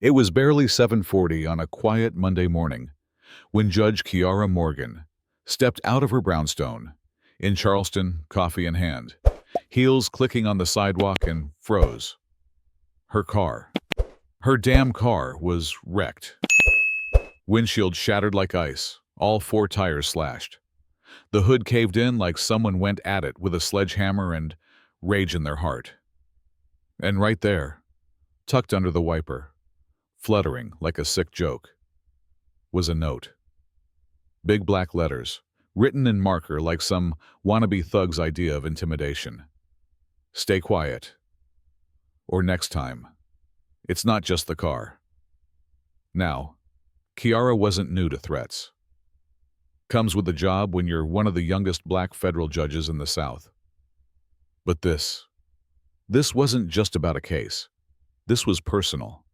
It was barely 7:40 on a quiet Monday morning when Judge Kiara Morgan stepped out of her brownstone in Charleston, coffee in hand, heels clicking on the sidewalk, and froze. Her car, her damn car, was wrecked. Windshield shattered like ice, all four tires slashed. The hood caved in like someone went at it with a sledgehammer and rage in their heart. And right there, tucked under the wiper, fluttering like a sick joke, was a note. Big black letters, written in marker like some wannabe thug's idea of intimidation. Stay quiet. Or next time. It's not just the car. Now, Kiara wasn't new to threats. Comes with the job when you're one of the youngest black federal judges in the South. But this wasn't just about a case. This was personal.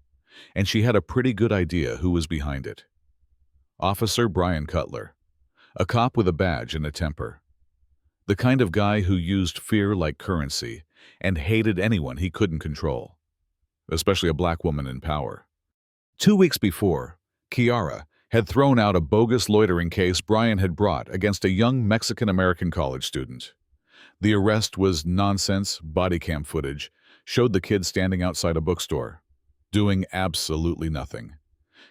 And she had a pretty good idea who was behind it. Officer Brian Cutler, a cop with a badge and a temper. The kind of guy who used fear like currency and hated anyone he couldn't control, especially a black woman in power. 2 weeks before, Kiara had thrown out a bogus loitering case Brian had brought against a young Mexican-American college student. The arrest was nonsense. Body cam footage showed the kid standing outside a bookstore, doing absolutely nothing.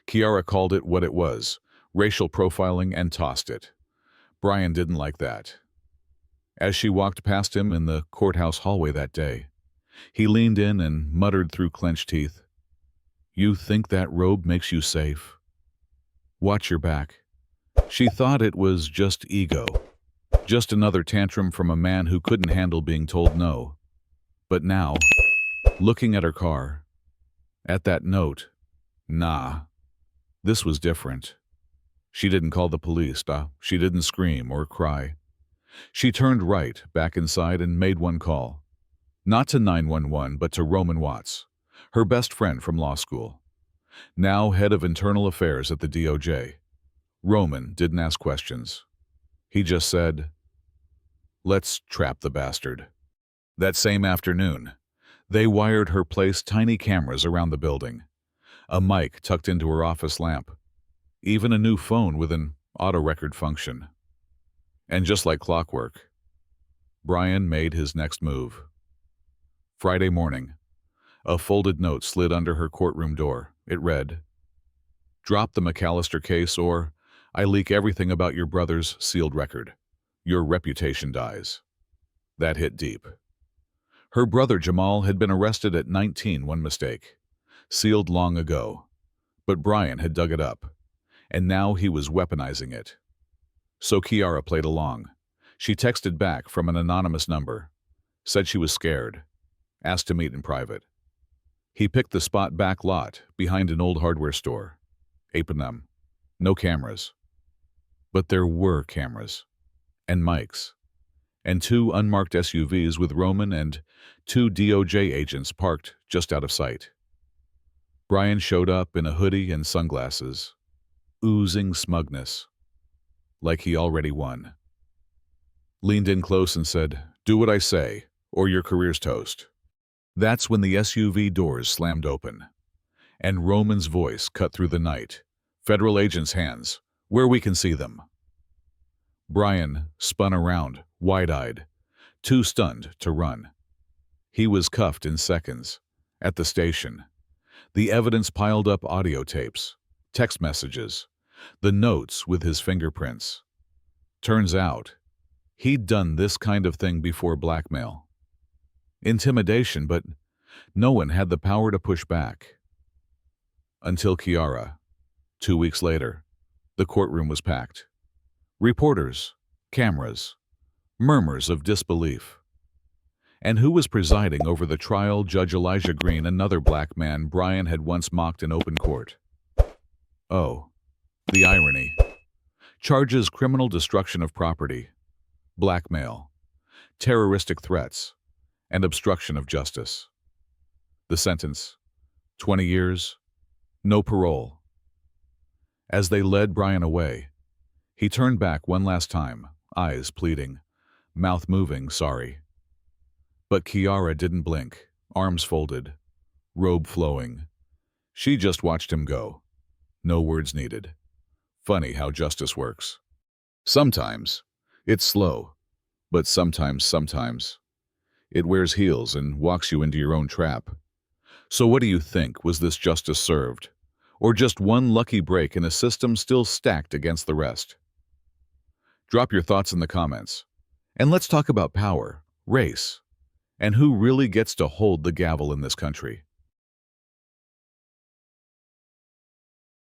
Kiara called it what it was, racial profiling, and tossed it. Brian didn't like that. As she walked past him in the courthouse hallway that day, he leaned in and muttered through clenched teeth, "You think that robe makes you safe? Watch your back." She thought it was just ego, just another tantrum from a man who couldn't handle being told no. But now, looking at her car, at that note, nah, this was different. She didn't call the police. She didn't scream or cry. She turned right back inside and made one call. Not to 911, but to Roman Watts, her best friend from law school. Now head of internal affairs at the DOJ. Roman didn't ask questions. He just said, "Let's trap the bastard." That same afternoon, they wired her place tiny cameras around the building, a mic tucked into her office lamp, even a new phone with an auto-record function. And just like clockwork, Brian made his next move. Friday morning, a folded note slid under her courtroom door. It read, "Drop the McAllister case or I leak everything about your brother's sealed record. Your reputation dies." That hit deep. Her brother Jamal had been arrested at 19, one mistake, sealed long ago. But Brian had dug it up, and now he was weaponizing it. So Kiara played along. She texted back from an anonymous number, said she was scared, asked to meet in private. He picked the spot back lot behind an old hardware store. Them. No cameras. But there were cameras, and mics, and two unmarked SUVs with Roman and two DOJ agents parked just out of sight. Brian showed up in a hoodie and sunglasses, oozing smugness, like he already won. Leaned in close and said, "Do what I say, or your career's toast." That's when the SUV doors slammed open, and Roman's voice cut through the night. "Federal agents' hands, where we can see them." Brian spun around, wide-eyed, too stunned to run. He was cuffed in seconds, at the station. The evidence piled up: audio tapes, text messages, the notes with his fingerprints. Turns out, he'd done this kind of thing before: blackmail. Intimidation, but no one had the power to push back. Until Kiara. 2 weeks later, the courtroom was packed. Reporters, cameras, murmurs of disbelief. And who was presiding over the trial? Judge Elijah Green, another black man Brian had once mocked in open court. Oh, the irony. Charges: criminal destruction of property, blackmail, terroristic threats, and obstruction of justice. The sentence: 20 years, no parole. As they led Brian away, he turned back one last time, eyes pleading, mouth moving, sorry. But Kiara didn't blink, arms folded, robe flowing. She just watched him go. No words needed. Funny how justice works. Sometimes it's slow, but sometimes it wears heels and walks you into your own trap. So what do you think? Was this justice served? Or just one lucky break in a system still stacked against the rest? Drop your thoughts in the comments. And let's talk about power, race, and who really gets to hold the gavel in this country.